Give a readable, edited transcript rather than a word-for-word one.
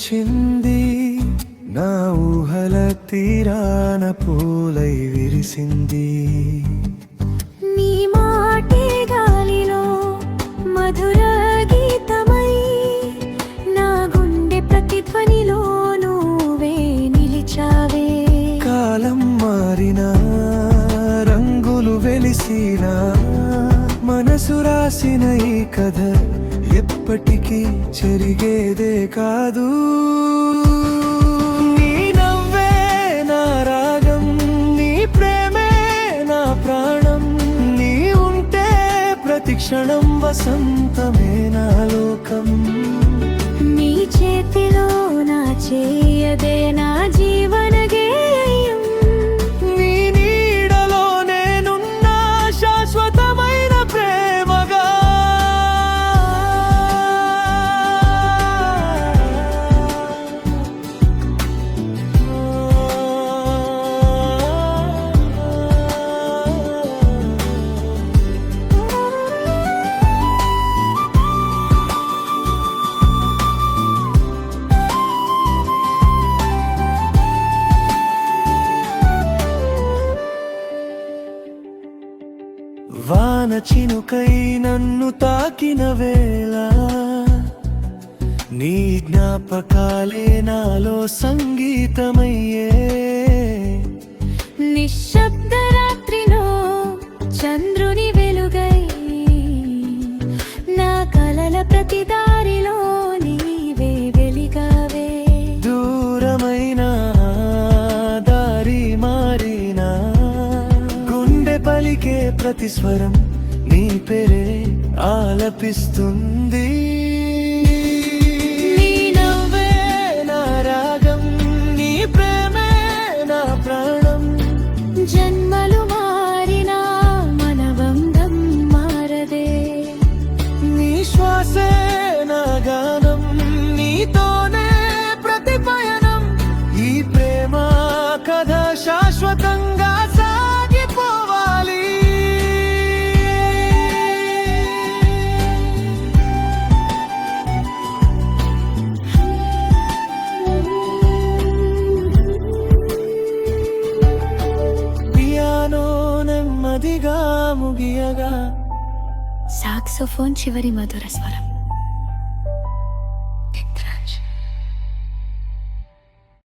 వచ్చింది, నా ఊహల తీరాన పూలై విరిసింది. నీ మాటే గాలిలో మధుర గీతమై, నా గుండె ప్రతిధ్వనిలో నువ్వే నిలిచావే. కాలం మారినా రంగులు వెలిసినా, మనసు రాసిన ఈ కథ ఎప్పటికీ చెరిగేదే కాదు. నీ నవ్వే నా రాగం, నీ ప్రేమే నా ప్రాణం, నీ ఉంటే ప్రతి క్షణం వసంతమే నా లోకం. నీ చేతిలో నా చేయదే నా జీవన గేయం, నీ నీడలో నేనున్నా శాశ్వతమైన ప్రేమగా. వాన చినుకై నన్ను తాకిన వేళ, నీ జ్ఞాపకాలే నాలో సంగీతమయ్యే. నిశ్శబ్ద రాత్రిలో చంద్రుని వెలుగై, నా కలల ప్రతి దారిలో నీవే వెలిగావే. దూరమైన దారి మారినా, గుండె పలికే ప్రతి స్వరం నీ పేరే ఆలపిస్తుంది. నీ నవ్వే నా రాగం, నీ ప్రేమే నా ప్రాణం. జన్మలు మారినా మన బంధం మారదే. నీ శ్వాసే నా గానం, నీతోనే ప్రతి పయనం. ఈ ప్రేమ కథ శాశ్వతంగా సాగిపోవాలి. పియానో నెమ్మదిగా ముగియగా, సాక్సోఫోన్ చివరి మధుర స్వరం.